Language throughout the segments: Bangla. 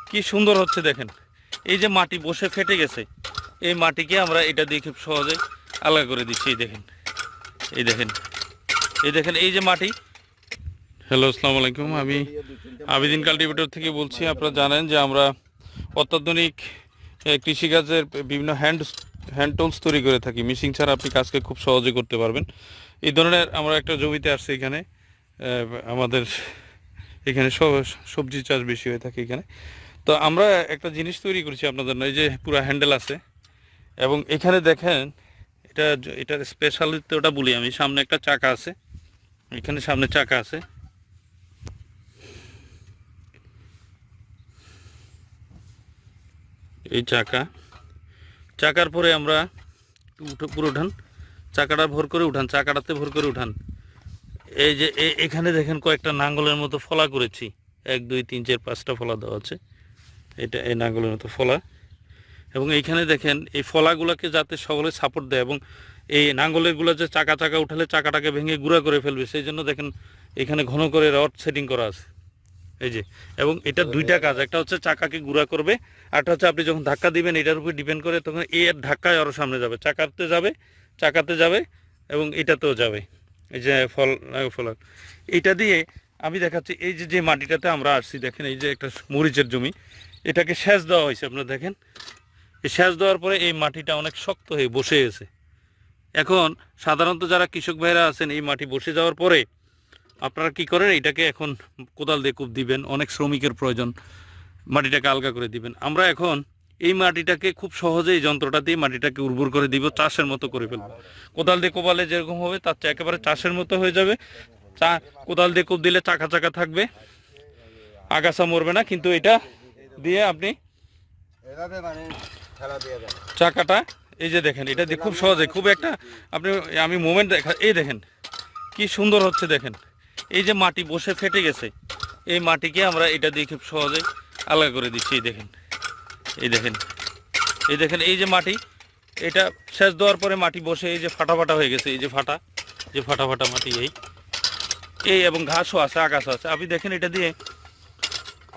কি সুন্দর হচ্ছে দেখেন। এই যে মাটি বসে ফেটে গেছে, এই মাটিকে আমরা এটা দিয়ে খুব সহজে আলাদা করে দিচ্ছি। এই দেখেন, এই দেখেন, এই দেখেন, এই যে মাটি। হ্যালো, আসসালামু আলাইকুম। আমি আবিদিন কাল্টিভেটর থেকে বলছি। আপনারা জানেন যে আমরা অত্যাধুনিক কৃষিকাজের বিভিন্ন হ্যান্ড টুলস তৈরি করে থাকি। মেশিন ছাড়া আপনি কাজকে খুব সহজে করতে পারবেন। এই ধরনের আমরা একটা জমিতে আসছি। এখানে আমাদের এখানে সবজি চাষ বেশি হয়ে থাকে এখানে। তো আমরা একটা জিনিস তৈরি করেছি আপনাদের জন্য। এই যে পুরো হ্যান্ডেল আছে, এবং এখানে দেখেন এটার স্পেশালিটি ওটা বলি আমি। সামনে একটা চাকা আছে, এখানে সামনে চাকা আছে। এই চাকার পরে আমরা পুরো উঠান, চাকাটা ভর করে উঠান, চাকাটাতে ভর করে উঠান। এই যে এখানে দেখেন কয়েকটা নাঙ্গলের মতো ফলা করেছি। 1 2 3 4 5টা ফলা দেওয়া আছে। এটা এই নাঙ্গলের মতো ফলা, এবং এইখানে দেখেন এই ফলাগুলোকে যাতে সকলে সাপোর্ট দেয়, এবং এই নাঙ্গলেরগুলো যে চাকা উঠালে চাকাটাকে ভেঙে গুঁড়া করে ফেলবে, সেই জন্য দেখেন এখানে ঘন করে রড সেটিং করা আছে। এই যে, এবং এটা দুইটা কাজ, একটা হচ্ছে চাকাকে গুঁড়া করবে, আরটা হচ্ছে আপনি যখন ধাক্কা দিবেন এটার উপর ডিপেন্ড করে, তখন এর ধাক্কায় আরও সামনে যাবে, চাকাতে যাবে এবং এটাতেও যাবে। এই যে ফল এইটা দিয়ে আমি দেখাচ্ছি। এই যে মাটিটাতে আমরা আসছি, দেখেন এই যে একটা মরিচের জমি, এটাকে সেচ দেওয়া হয়েছে। আপনারা দেখেন, এই সেচ দেওয়ার পরে এই মাটিটা অনেক শক্ত হয়ে বসে গেছে। এখন সাধারণত যারা কৃষক ভাইরা আছেন, এই মাটি বসে যাওয়ার পরে আপনারা কি করেন, এটাকে এখন কোদাল দিয়ে কূপ দিবেন, অনেক শ্রমিকের প্রয়োজন, মাটিটাকে আলগা করে দিবেন। আমরা এখন এই মাটিটাকে খুব সহজেই যন্ত্রটা দিয়ে মাটিটাকে উর্বর করে দিব, চাষের মতো করে ফেলবো। কোদাল দিয়ে কোপালে যেরকম হবে তার চেয়ে একেবারে চাষের মতো হয়ে যাবে। কোদাল দিয়ে কূপ দিলে চাকা থাকবে, আগাছা মরবে না, কিন্তু এটা দিয়ে আপনি চাকাটা, এই যে দেখেন, এটা দিয়ে খুব সহজে, খুব একটা আমি মোমেন্ট এই দেখেন কি সুন্দর হচ্ছে দেখেন। এই যে মাটি বসে ফেটে গেছে, এই মাটিকে আমরা এটা দিয়ে খুব সহজে আলাদা করে দিচ্ছি। এই দেখেন, এই দেখেন, এই দেখেন, এই যে মাটি, এটা সেচ দেওয়ার পরে মাটি বসে এই যে ফাটা হয়ে গেছে। এই যে ফাটা মাটি, এই এবং ঘাসও আছে, আগাছা আছে। আপনি দেখেন এটা দিয়ে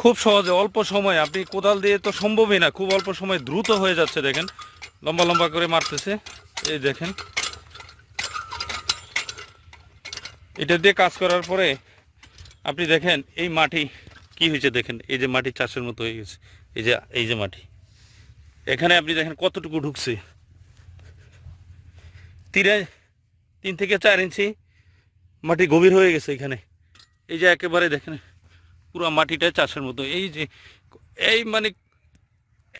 খুব সহজে অল্প সময়, আপনি কোদাল দিয়ে তো সম্ভবই না, খুব অল্প সময় দ্রুত হয়ে যাচ্ছে। দেখেন লম্বা করে মারতেছে। এই দেখেন, এটা দিয়ে কাজ করার পরে আপনি দেখেন এই মাটি কি হয়েছে। দেখেন এই যে মাটি চাষের মতো হয়ে গেছে। এই যে মাটি, এখানে আপনি দেখেন কতটুকু ঢুকছে। 3 থেকে 4 ইঞ্চি মাটি গভীর হয়ে গেছে এখানে। এই যে একেবারে দেখেন পুরো মাটিটা চাষের মতো। এই যে মানে